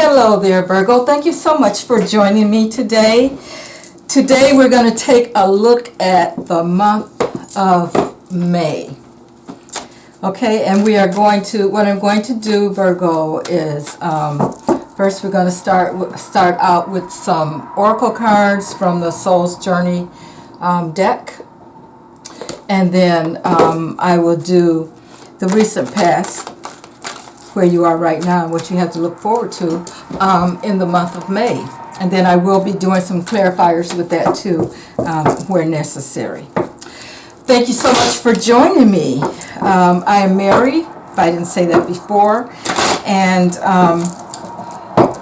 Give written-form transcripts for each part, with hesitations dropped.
Hello there, Virgo. Thank you so much for joining me today. Today we're going to take a look at the month of May. Okay, and we are going to, what I'm going to do, Virgo, is first we're going to start out with some oracle cards from the Soul's Journey deck. And then I will do the recent past, where you are right now and what you have to look forward to in the month of May. And then I will be doing some clarifiers with that too, where necessary. Thank you so much for joining me. I am Mary, if I didn't say that before. And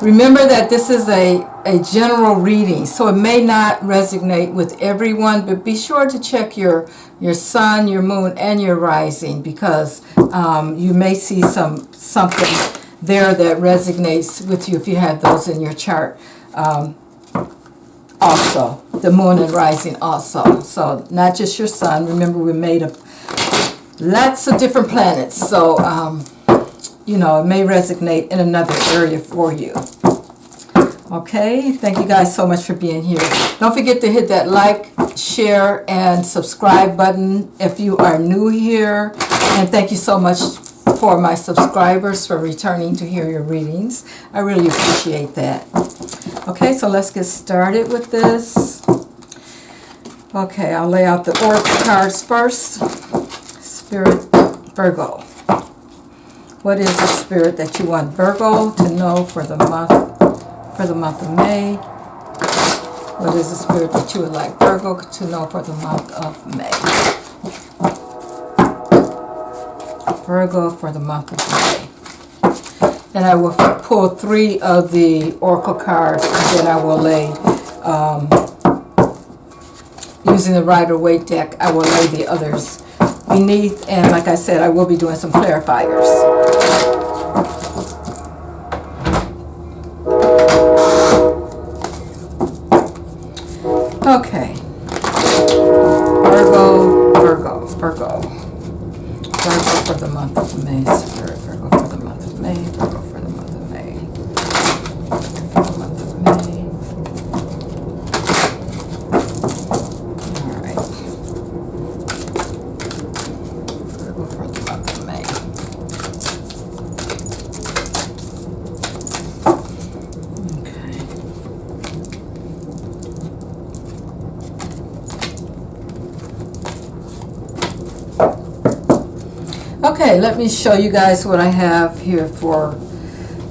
remember that this is a general reading, so it may not resonate with everyone, but be sure to check your sun, your moon, and your rising, because you may see something there that resonates with you if you have those in your chart. Also, the moon and rising also. So not just your sun. Remember, we're made of lots of different planets. So, you know, it may resonate in another area for you. Okay, thank you guys so much for being here. Don't forget to hit that like, share, and subscribe button if you are new here. And thank you so much for my subscribers for returning to hear your readings. I really appreciate that. Okay, so let's get started with this. Okay, I'll lay out the oracle cards first. Spirit, Virgo. What is the spirit that you want Virgo to know for the month of May? What is the spirit that you would like Virgo to know for the month of May? Virgo for the month of May. And I will pull 3 of the oracle cards, and then I will lay, using the Rider-Waite deck, I will lay the others beneath. And like I said, I will be doing some clarifiers. Okay, Virgo for the month of May, Spirit, Virgo for the month of May, Virgo for the month of May, for the month of May. All right, Virgo for the month of May. Okay, let me show you guys what I have here for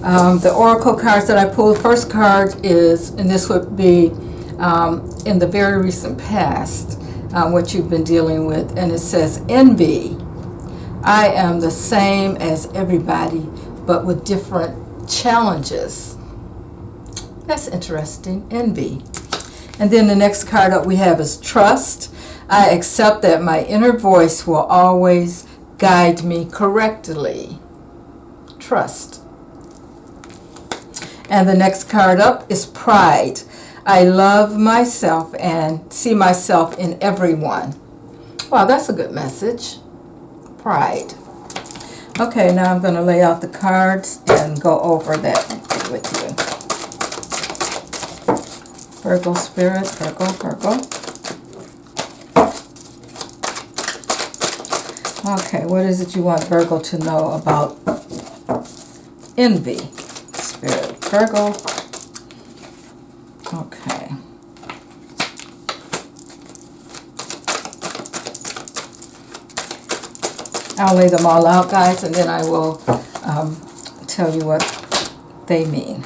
the oracle cards that I pulled. First card is, and this would be in the very recent past, what you've been dealing with, and it says, envy. I am the same as everybody, but with different challenges. That's interesting, envy. And then the next card up we have is trust. I accept that my inner voice will always guide me correctly. Trust. And the next card up is pride. I love myself and see myself in everyone. Wow, that's a good message. Pride. Okay, now I'm going to lay out the cards and go over that with you. Virgo spirit, Virgo. Okay, what is it you want Virgo to know about envy? Spirit, Virgo. Okay. I'll lay them all out, guys, and then I will tell you what they mean.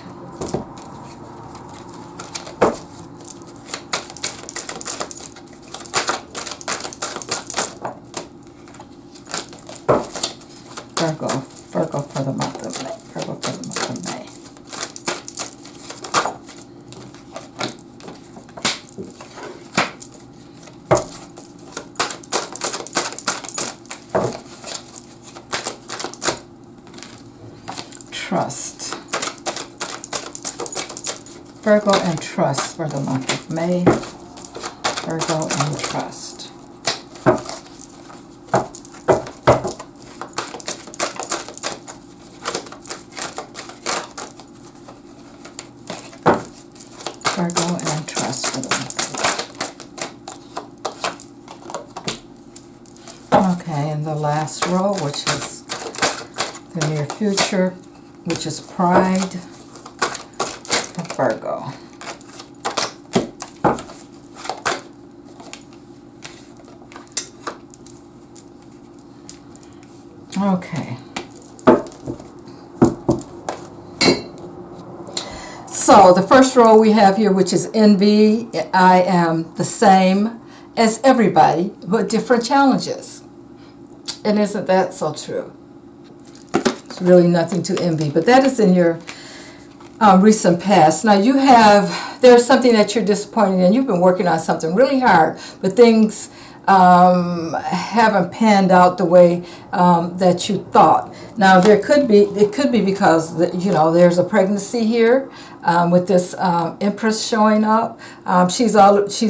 Virgo for the month of May. Virgo for the month of May. Trust. Virgo and trust for the month of May. Virgo and trust. Virgo and trust for them. Okay, and the last row, which is the near future, which is pride for Virgo. Okay. So the first row we have here, which is envy. I am the same as everybody, but different challenges. And isn't that so true? It's really nothing to envy, but that is in your recent past. Now there's something that you're disappointed in. You've been working on something really hard, but things haven't panned out the way that you thought. Now it could be because there's a pregnancy here with this Empress showing up. She's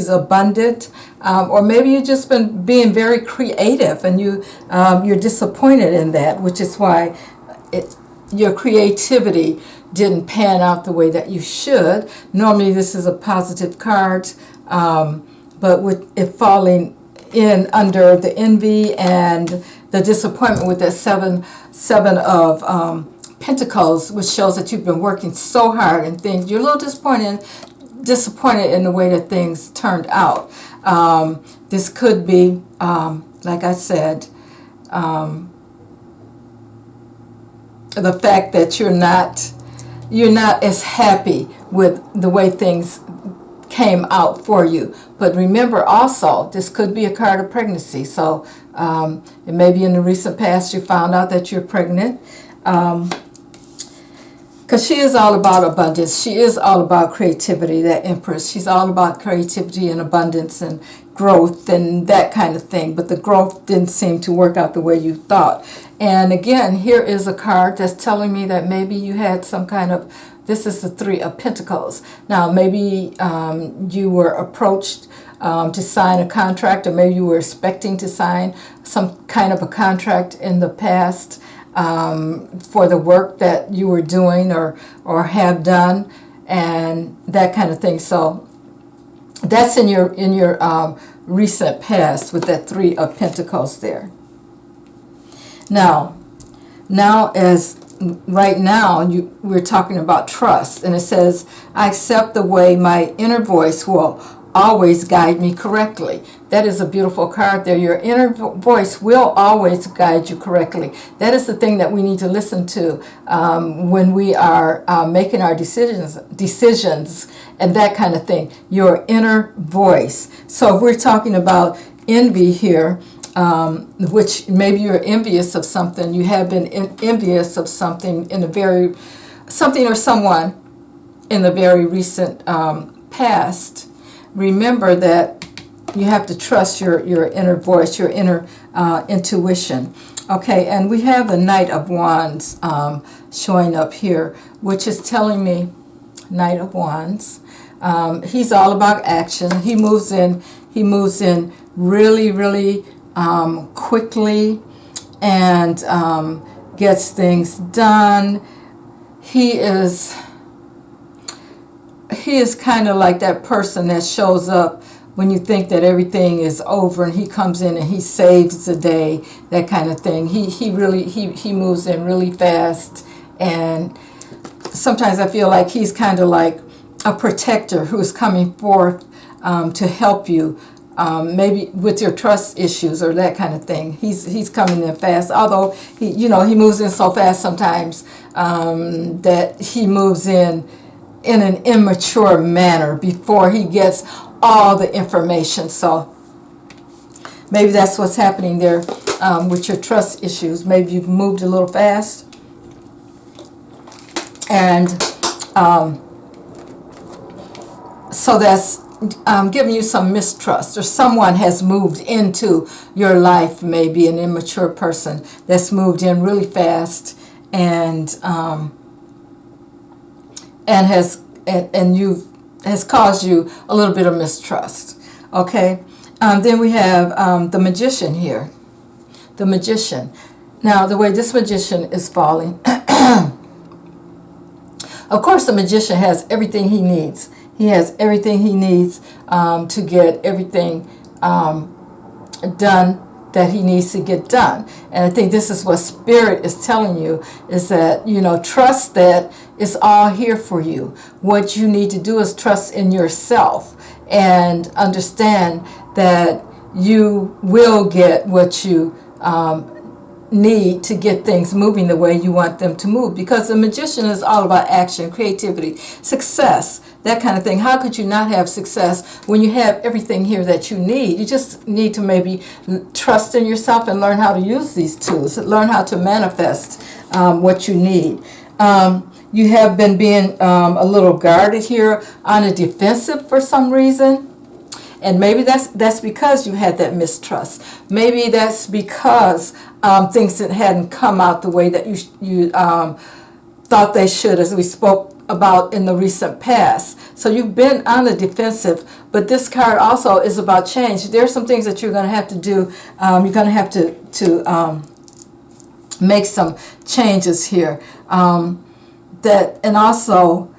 abundant, or maybe you've just been being very creative and you're disappointed in that, which is why your creativity didn't pan out the way that you should. Normally this is a positive card, but with it falling in under the envy and the disappointment with that seven of Pentacles, which shows that you've been working so hard and things, you're a little disappointed in the way that things turned out. This could be, like I said, the fact that you're not as happy with the way things came out for you. But remember also, this could be a card of pregnancy. So it may be in the recent past you found out that you're pregnant. Because she is all about abundance. She is all about creativity, that Empress. She's all about creativity and abundance and growth and that kind of thing. But the growth didn't seem to work out the way you thought. And again, here is a card that's telling me that maybe you had some kind of, this is the Three of Pentacles. Now, maybe you were approached to sign a contract, or maybe you were expecting to sign some kind of a contract in the past for the work that you were doing or have done, and that kind of thing. So that's in your recent past with that Three of Pentacles there. Now as right now we're talking about trust, and it says, I accept the way my inner voice will always guide me correctly. That is a beautiful card there. Your inner voice will always guide you correctly. That is the thing that we need to listen to when we are making our decisions and that kind of thing. Your inner voice. So if we're talking about envy here, which maybe you're envious of something, you have been envious of something something or someone in the very recent past. Remember that you have to trust your inner voice, your inner intuition. Okay, and we have the Knight of Wands showing up here, which is telling me, Knight of Wands, he's all about action. He moves in really, really quickly and gets things done. He is kind of like that person that shows up when you think that everything is over, and he comes in and he saves the day, that kind of thing. He moves in really fast, and sometimes I feel like he's kind of like a protector who is coming forth to help you, maybe with your trust issues or that kind of thing. He's coming in fast, although he moves in so fast sometimes that he moves in an immature manner before he gets all the information. So maybe that's what's happening there with your trust issues. Maybe you've moved a little fast, and so that's giving you some mistrust, or someone has moved into your life, maybe an immature person that's moved in really fast and has caused you a little bit of mistrust. Okay, then we have the Magician here. The Magician. Now, the way this Magician is falling, of course, the Magician has everything he needs. He has everything he needs to get everything done that he needs to get done. And I think this is what Spirit is telling you, is that, you know, trust that it's all here for you. What you need to do is trust in yourself and understand that you will get what you need to get things moving the way you want them to move, because the Magician is all about action, creativity, success, that kind of thing. How could you not have success when you have everything here that you need? You just need to maybe trust in yourself and learn how to use these tools, learn how to manifest what you need. You have been being a little guarded here, on a defensive for some reason. And maybe that's because you had that mistrust. Maybe that's because things that hadn't come out the way that you thought they should, as we spoke about in the recent past. So you've been on the defensive, but this card also is about change. There's some things that you're going to have to do. You're going to have to make some changes here. And also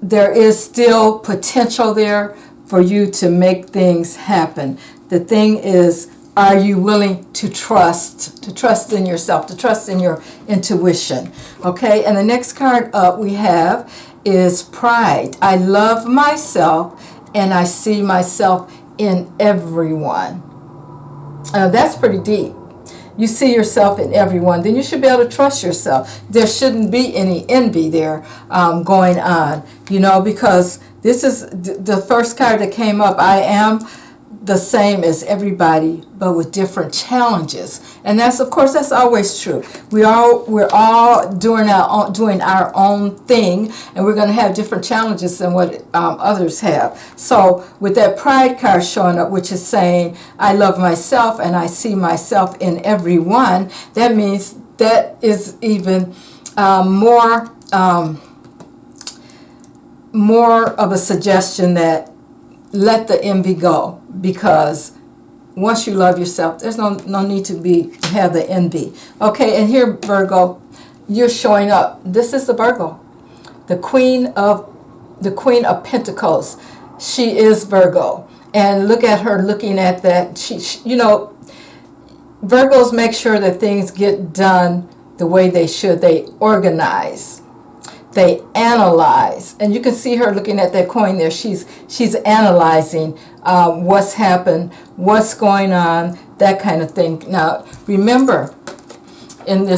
there is still potential there for you to make things happen. The thing is, are you willing to trust in yourself, to trust in your intuition? Okay, and the next card up we have is Pride. I love myself and I see myself in everyone. That's pretty deep. You see yourself in everyone, then you should be able to trust yourself. There shouldn't be any envy there going on, you know, because this is the first card that came up. I am the same as everybody, but with different challenges. And that's, of course, that's always true. We're all doing our own thing, and we're going to have different challenges than what others have. So with that Pride card showing up, which is saying, I love myself and I see myself in everyone, that means that is even more of a suggestion that let the envy go, because once you love yourself, there's no need to have the envy. Okay, and here, Virgo, you're showing up. This is the Virgo, the Queen of Pentacles. She is Virgo, and look at her looking at that. She you know, Virgos make sure that things get done the way they should. They organize. They analyze, and you can see her looking at that coin there. She's analyzing what's happened, what's going on, that kind of thing. Now, remember, in the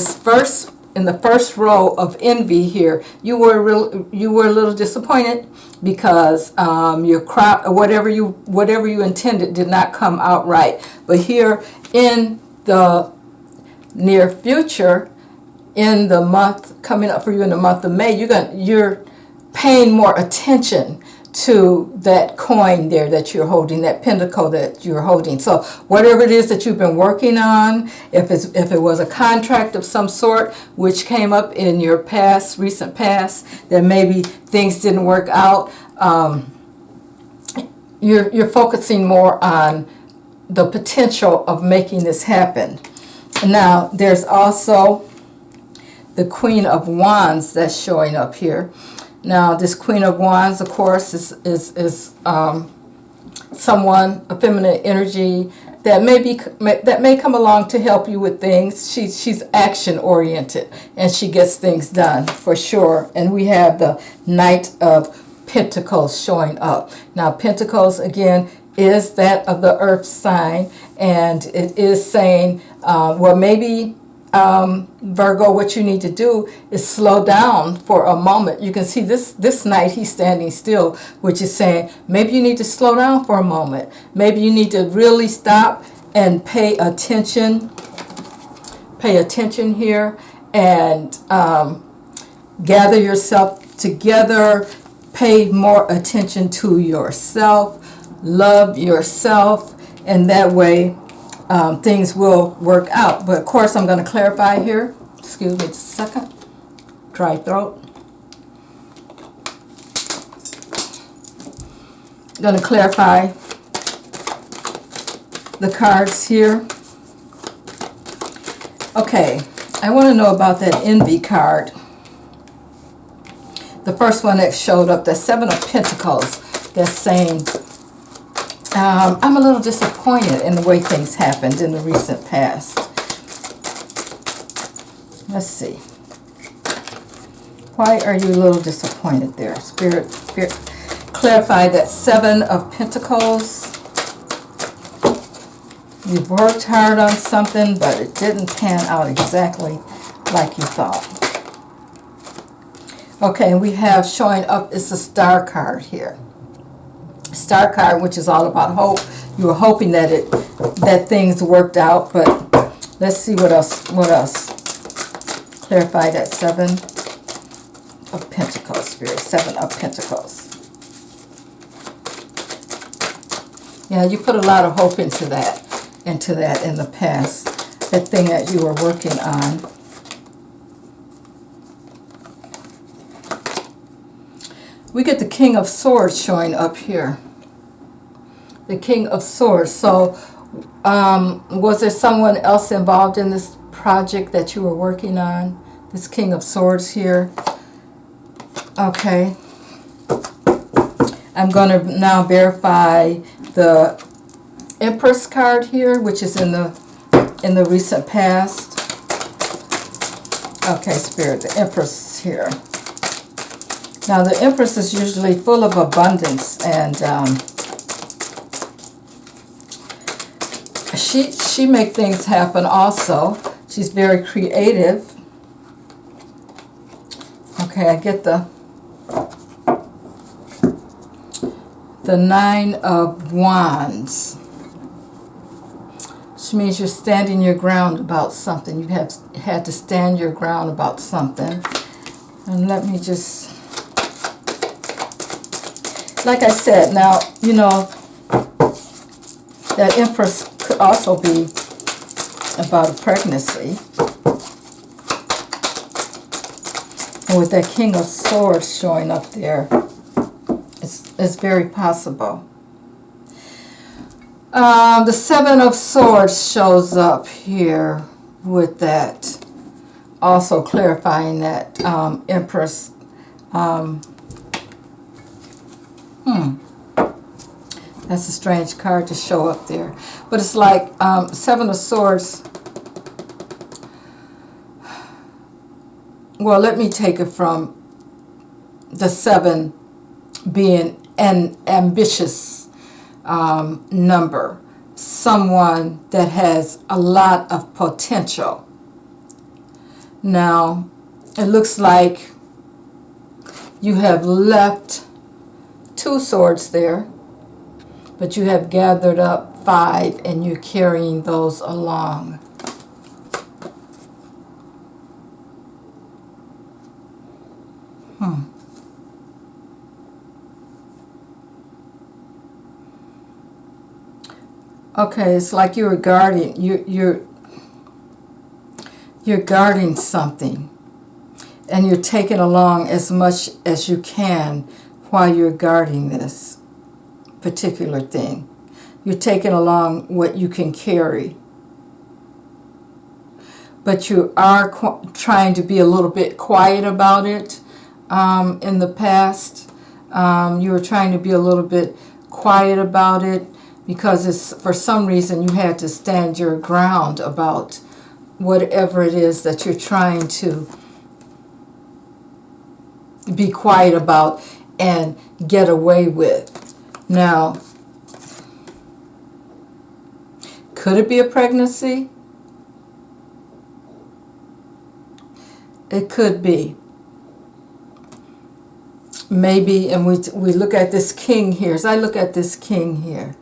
first row of envy here, you were a little disappointed because your crop, or whatever you intended, did not come out right. But here in the near future, in the month coming up for you in the month of May, you're paying more attention to that coin there that you're holding, that pentacle that you're holding. So whatever it is that you've been working on, if it was a contract of some sort which came up in your recent past, that maybe things didn't work out, you're focusing more on the potential of making this happen. Now, there's also the Queen of Wands that's showing up here. Now, this Queen of Wands, of course, is someone, a feminine energy that may come along to help you with things. She's action oriented, and she gets things done for sure. And we have the Knight of Pentacles showing up. Now, Pentacles again is that of the Earth sign, and it is saying, well, maybe Virgo, what you need to do is slow down for a moment. You can see this Knight, he's standing still, which is saying maybe you need to slow down for a moment. Maybe you need to really stop and pay attention here, and gather yourself together, pay more attention to yourself, love yourself, and that way things will work out. But of course, I'm going to clarify here. Excuse me just a second. Dry throat. I'm going to clarify the cards here. Okay, I want to know about that envy card. The first one that showed up, the Seven of Pentacles. that's saying, I'm a little disappointed in the way things happened in the recent past. Let's see. Why are you a little disappointed there? Spirit, clarify that 7 of Pentacles. You've worked hard on something, but it didn't pan out exactly like you thought. Okay, and we have showing up is the Star card here. Star card, which is all about hope. You were hoping that things worked out, but let's see what else. What else? Clarify that 7 of Pentacles, Spirit. 7 of Pentacles. Yeah, you put a lot of hope into that in the past. That thing that you were working on. We get the King of Swords showing up here. The King of Swords. So, was there someone else involved in this project that you were working on? This King of Swords here. Okay. I'm going to now verify the Empress card here, which is in the recent past. Okay, Spirit, the Empress here. Now, the Empress is usually full of abundance, and she makes things happen also. She's very creative. Okay, I get the 9 of Wands. Which means you're standing your ground about something. You have had to stand your ground about something. And let me just... Like I said, now, you know, that Empress could also be about a pregnancy. And with that King of Swords showing up there, it's very possible. The 7 of Swords shows up here with that, also clarifying that Empress. That's a strange card to show up there. But it's like 7 of Swords. Well, let me take it from the 7 being an ambitious number. Someone that has a lot of potential. Now, it looks like you have left 2 swords there, but you have gathered up 5 and you're carrying those along. Okay, it's like you were guarding, you're guarding something, and you're taking along as much as you can while you're guarding this particular thing. You're taking along what you can carry. But you are trying to be a little bit quiet about it in the past. You were trying to be a little bit quiet about it because for some reason you had to stand your ground about whatever it is that you're trying to be quiet about and get away with. Now, could it be a pregnancy? It could be. Maybe, and we look at this king here. As I look at this king here,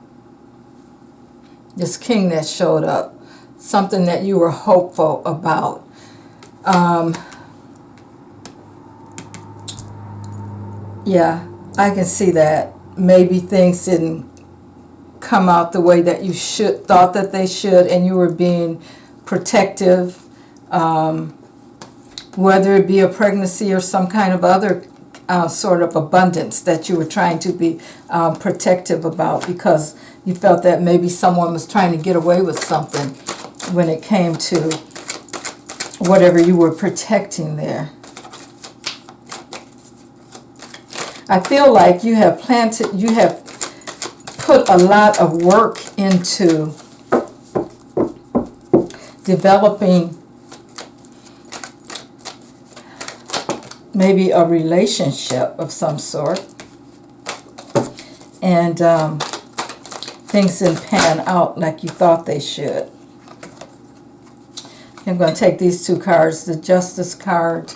this king that showed up, something that you were hopeful about. Yeah, I can see that. Maybe things didn't come out the way that you thought that they should, and you were being protective, whether it be a pregnancy or some kind of other sort of abundance that you were trying to be protective about, because you felt that maybe someone was trying to get away with something when it came to whatever you were protecting there. I feel like you have put a lot of work into developing maybe a relationship of some sort, and things didn't pan out like you thought they should. I'm going to take these two cards, the Justice card,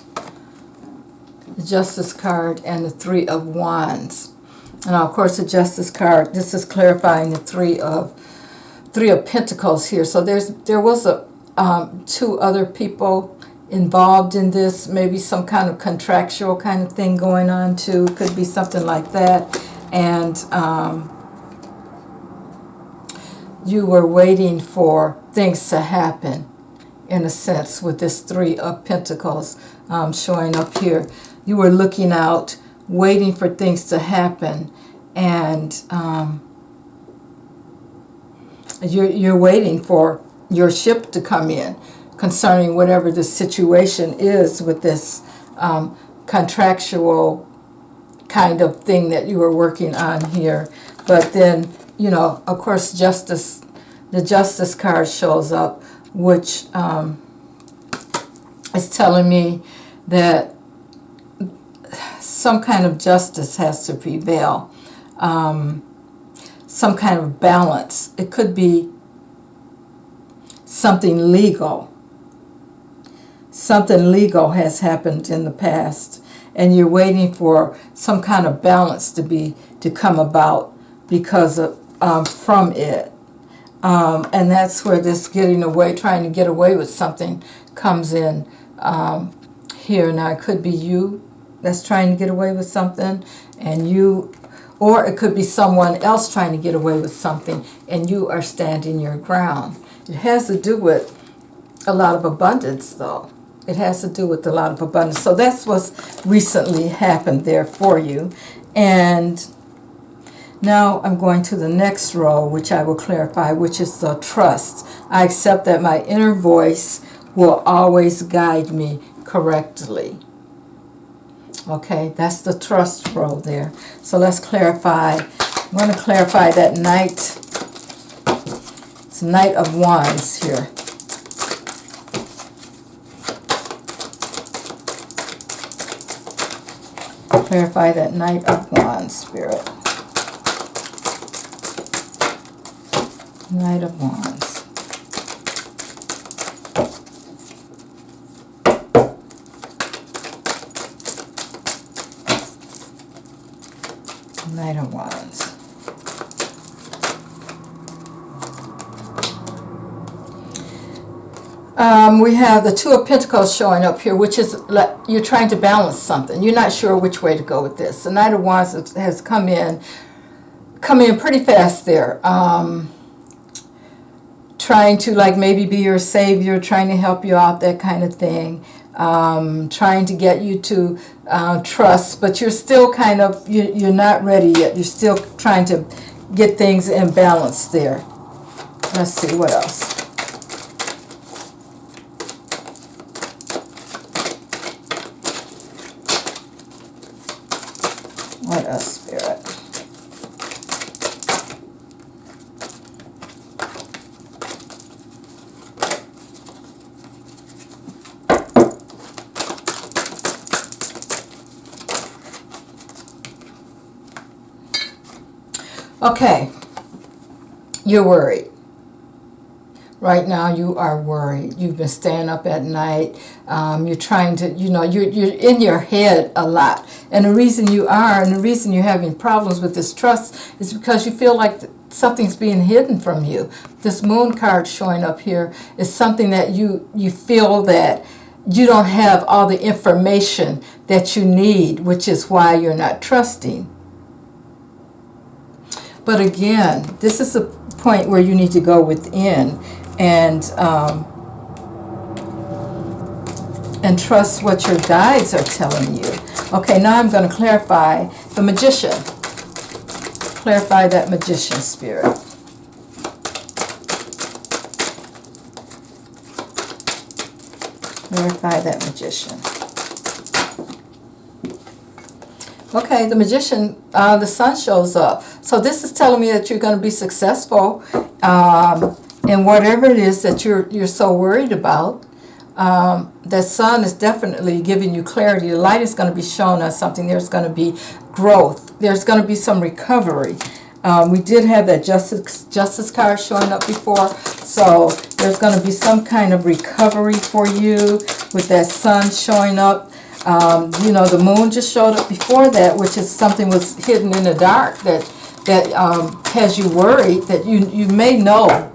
and the Three of Wands. And of course the Justice card, this is clarifying the Three of Pentacles here. So there was two other people involved in this, maybe some kind of contractual kind of thing going on too. Could be something like that. And you were waiting for things to happen, in a sense, with this Three of Pentacles showing up here. You were looking out, waiting for things to happen, and you're waiting for your ship to come in concerning whatever the situation is with this contractual kind of thing that you were working on here. But then, you know, of course, the Justice card shows up, which is telling me that some kind of justice has to prevail, some kind of balance. It could be something legal. Something legal has happened in the past, and you're waiting for some kind of balance to come about because of from it. And that's where this trying to get away with something comes in here. Now, it could be you that's trying to get away with something, or it could be someone else trying to get away with something, and you are standing your ground. It has to do with a lot of abundance, though. It has to do with a lot of abundance. So that's what's recently happened there for you. And now I'm going to the next row, which I will clarify, which is the trust. I accept that my inner voice will always guide me correctly. Okay, that's the trust row there. So let's clarify. I'm going to clarify that Knight. It's Knight of Wands here. Clarify that Knight of Wands, Spirit. Knight of Wands. Knight of Wands. We have the Two of Pentacles showing up here, which is like you're trying to balance something. You're not sure which way to go with this. The Knight of Wands has come in pretty fast there. Trying to like maybe be your savior, trying to help you out, that kind of thing. Trying to get you to trust, but you're still kind of, you're not ready yet. You're still trying to get things in balance there. Let's see, what else? What else, Spirit? Okay, you're worried. Right now you are worried. You've been staying up at night. You're trying to, you're in your head a lot. And the reason you are, and the reason you're having problems with this trust is because you feel like something's being hidden from you. This Moon card showing up here is something that you feel that you don't have all the information that you need, which is why you're not trusting. But again, this is a point where you need to go within and trust what your guides are telling you. Okay, now I'm going to clarify the Magician. Clarify that Magician, Spirit. Clarify that Magician. Okay, the Magician, the sun shows up. So this is telling me that you're going to be successful in whatever it is that you're so worried about. The sun is definitely giving you clarity. The light is going to be showing us something. There's going to be growth. There's going to be some recovery. We did have that justice card showing up before. So there's going to be some kind of recovery for you with that sun showing up. You know, the moon just showed up before that, which is something was hidden in the dark that has you worried, that you may know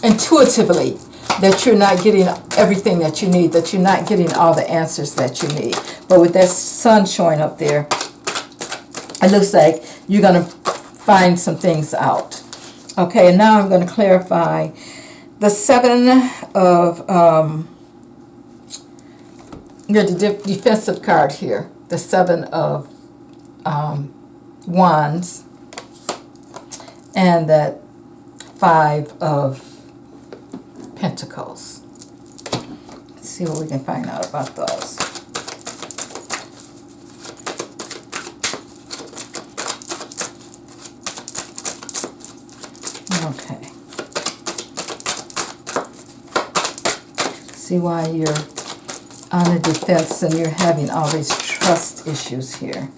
intuitively that you're not getting everything that you need, that you're not getting all the answers that you need. But with that sun showing up there, it looks like you're going to find some things out. Okay, and now I'm going to clarify the Seven of... the defensive card here, the Seven of Wands, and that Five of Pentacles. Let's see what we can find out about those. Okay. See why you're on the defense and you're having all these trust issues here.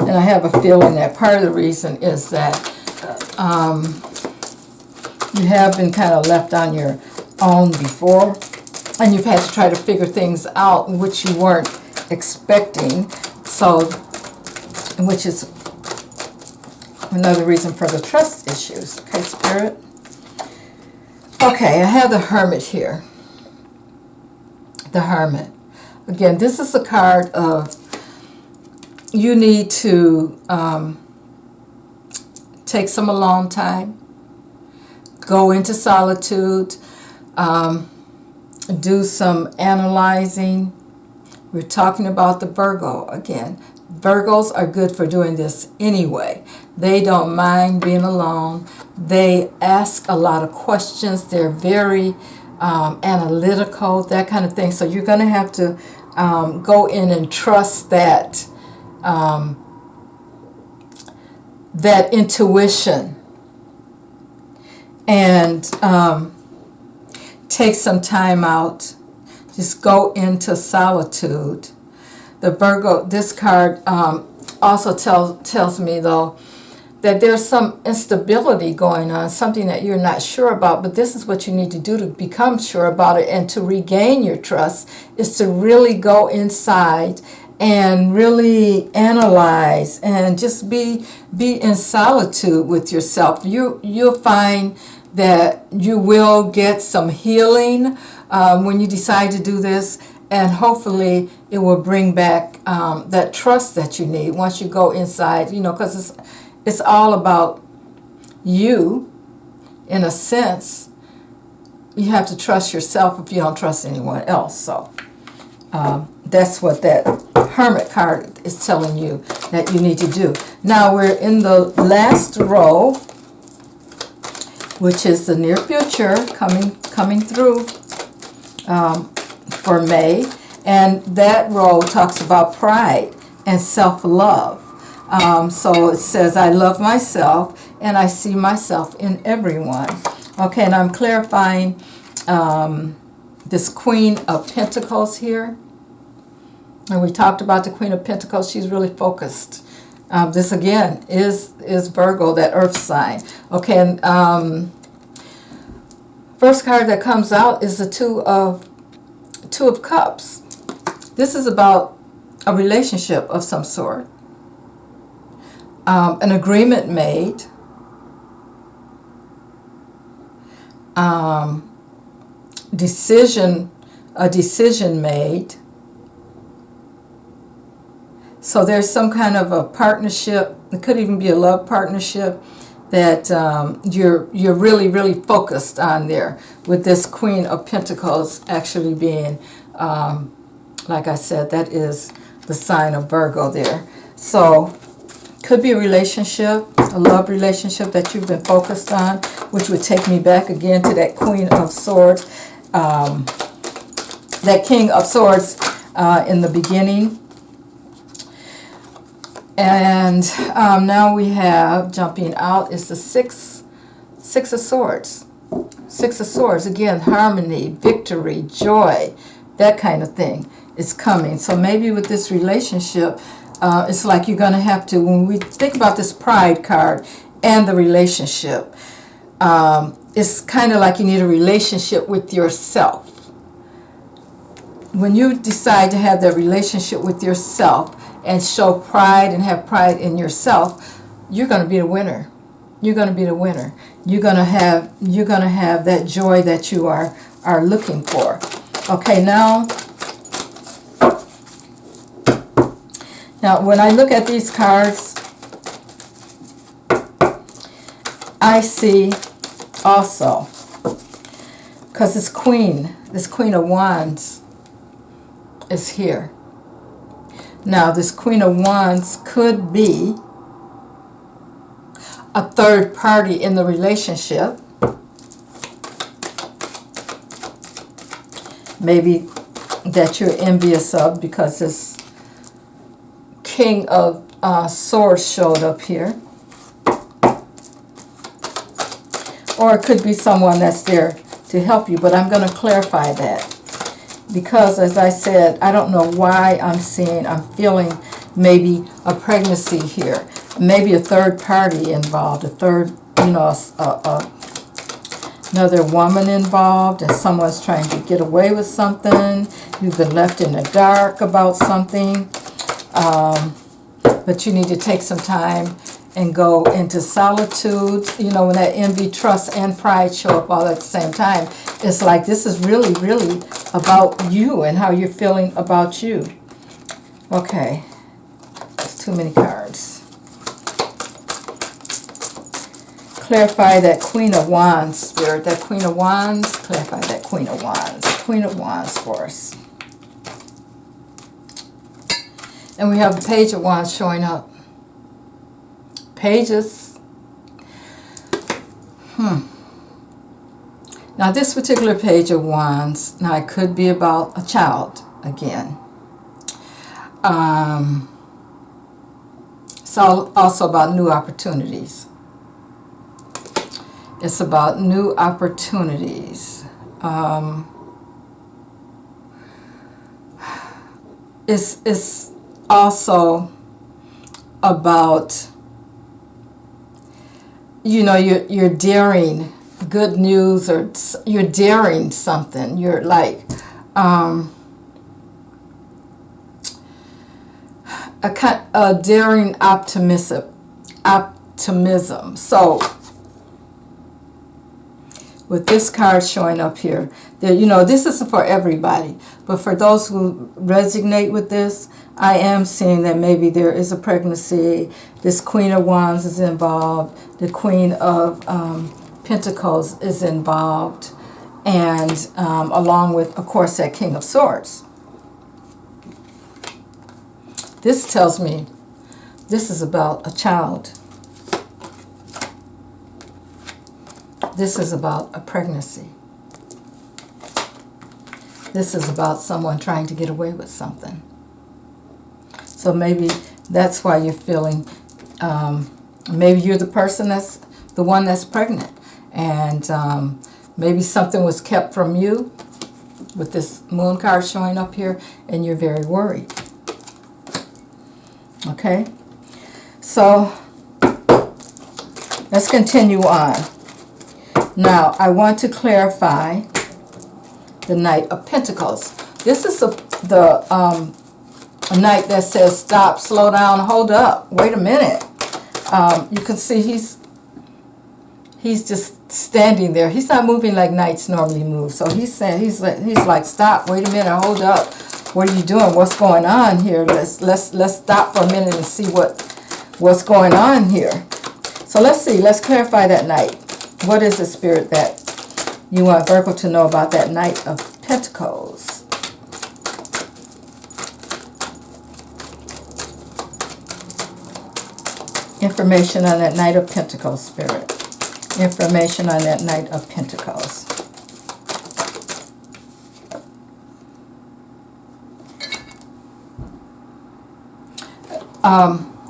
And I have a feeling that part of the reason is that you have been kind of left on your own before, and you've had to try to figure things out which you weren't expecting, so which is another reason for the trust issues. Okay, Spirit? Okay, I have the Hermit here. The Hermit. Again, this is a card of you need to take some alone time, go into solitude, do some analyzing. We're talking about the Virgo again. Virgos are good for doing this anyway. They don't mind being alone. They ask a lot of questions. They're very analytical, that kind of thing. So you're going to have to go in and trust that that intuition, and take some time out. Just go into solitude. The Virgo, this card also tells me, though, that there's some instability going on, something that you're not sure about, but this is what you need to do to become sure about it and to regain your trust, is to really go inside and really analyze and just be in solitude with yourself. You'll find that you will get some healing when you decide to do this, and hopefully it will bring back that trust that you need once you go inside, you know, because it's all about you in a sense. You have to trust yourself if you don't trust anyone else. So that's what that Hermit card is telling you that you need to do. Now we're in the last row, which is the near future coming through for May, and that row talks about pride and self-love. So it says, I love myself and I see myself in everyone. Okay, and I'm clarifying this Queen of Pentacles here. And we talked about the Queen of Pentacles. She's really focused. This again is Virgo, that earth sign. Okay, and first card that comes out is the Two of Cups. This is about a relationship of some sort. An agreement made. A decision made. So there's some kind of a partnership. It could even be a love partnership that you're really, really focused on there, with this Queen of Pentacles actually being, like I said, that is the sign of Virgo there. So Could be a relationship, a love relationship that you've been focused on, which would take me back again to that Queen of Swords, that King of Swords in the beginning. And now we have, jumping out, is the Six of Swords. Six of Swords, again, harmony, victory, joy, that kind of thing is coming. So maybe with this relationship, it's like you're going to have to, when we think about this Pride card and the relationship, it's kind of like you need a relationship with yourself. When you decide to have that relationship with yourself and show pride and have pride in yourself, you're going to be the winner. You're going to be the winner. You're going to have that joy that you are looking for. Okay, now when I look at these cards, I see also, because this Queen of Wands is here. Now, this Queen of Wands could be a third party in the relationship. Maybe that you're envious of because this King of Swords showed up here. Or it could be someone that's there to help you, but I'm going to clarify that. Because, as I said, I don't know why I'm feeling maybe a pregnancy here. Maybe a third party involved, a third, another woman involved, and someone's trying to get away with something. You've been left in the dark about something. But you need to take some time and go into solitude. You know, when that envy, trust, and pride show up all at the same time, it's like this is really, really about you and how you're feeling about you. Okay, that's too many cards. Clarify that Queen of Wands, Spirit. That Queen of Wands, clarify that Queen of Wands. Queen of Wands for us. And we have the Page of Wands showing up. Pages. Now this particular Page of Wands, now it could be about a child again. It's also about new opportunities. It's about new opportunities. It's also about, you're daring good news, or you're daring something. You're like a daring optimism. So with this card showing up here, this isn't for everybody, but for those who resonate with this, I am seeing that maybe there is a pregnancy. This Queen of Wands is involved. The Queen of Pentacles is involved. And along with, of course, that King of Swords. This tells me this is about a child. This is about a pregnancy. This is about someone trying to get away with something. So maybe that's why you're feeling, maybe you're the person that's the one that's pregnant. And maybe something was kept from you with this Moon card showing up here, and you're very worried. Okay? So let's continue on. Now, I want to clarify the Knight of Pentacles. This is the Knight that says stop, slow down, hold up, wait a minute. You can see he's just standing there. He's not moving like knights normally move. So he's saying, he's like, stop, wait a minute, hold up. What are you doing? What's going on here? Let's stop for a minute and see what's going on here. So let's see. Let's clarify that Knight. What is the Spirit that you want Virgo to know about that Knight of Pentacles? Information on that Knight of Pentacles, Spirit. Information on that Knight of Pentacles.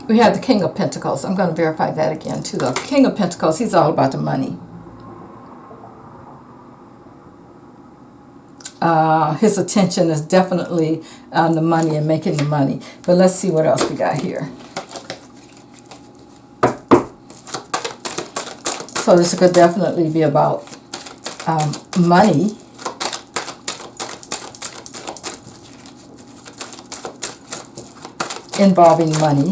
We have the King of Pentacles. I'm going to verify that again too. The King of Pentacles, he's all about the money. His attention is definitely on the money and making the money. But let's see what else we got here. So this could definitely be about money. Involving money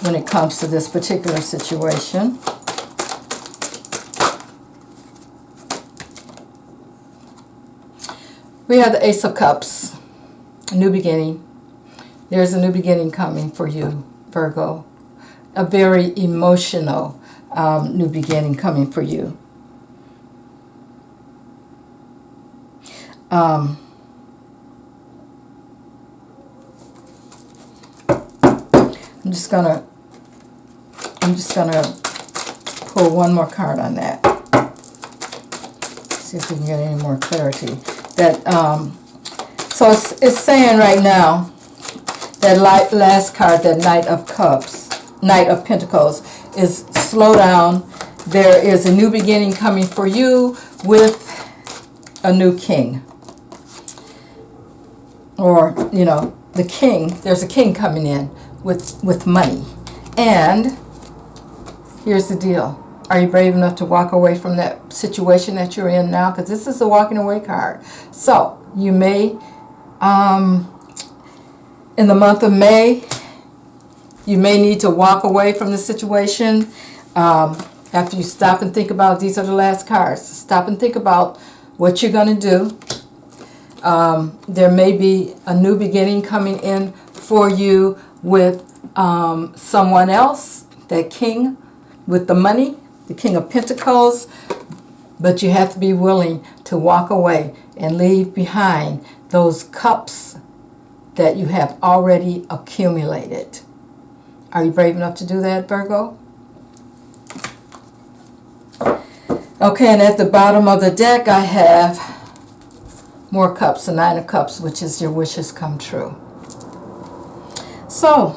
when it comes to this particular situation. We have the Ace of Cups, a new beginning. There's a new beginning coming for you, Virgo. A very emotional new beginning coming for you. I'm just gonna pull one more card on that. See if we can get any more clarity. That so it's saying right now that last card, that Knight of Cups, Knight of Pentacles, is slow down. There is a new beginning coming for you with a new king. Or, you know, the king, there's a king coming in with money. And here's the deal. Are you brave enough to walk away from that situation that you're in now? Because this is a walking away card. So you may, in the month of May, you may need to walk away from the situation after you stop and think about, these are the last cards. Stop and think about what you're going to do. There may be a new beginning coming in for you with someone else, that king with the money, the King of Pentacles, but you have to be willing to walk away and leave behind those cups that you have already accumulated. Are you brave enough to do that, Virgo? Okay, and at the bottom of the deck I have more cups, the Nine of Cups, which is your wishes come true. So,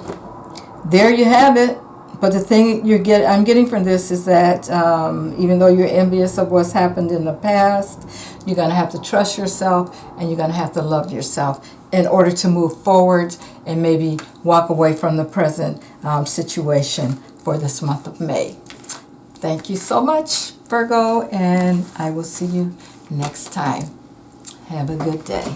there you have it. But the thing I'm getting from this is that even though you're envious of what's happened in the past, you're going to have to trust yourself and you're going to have to love yourself in order to move forward and maybe walk away from the present situation for this month of May. Thank you so much, Virgo, and I will see you next time. Have a good day.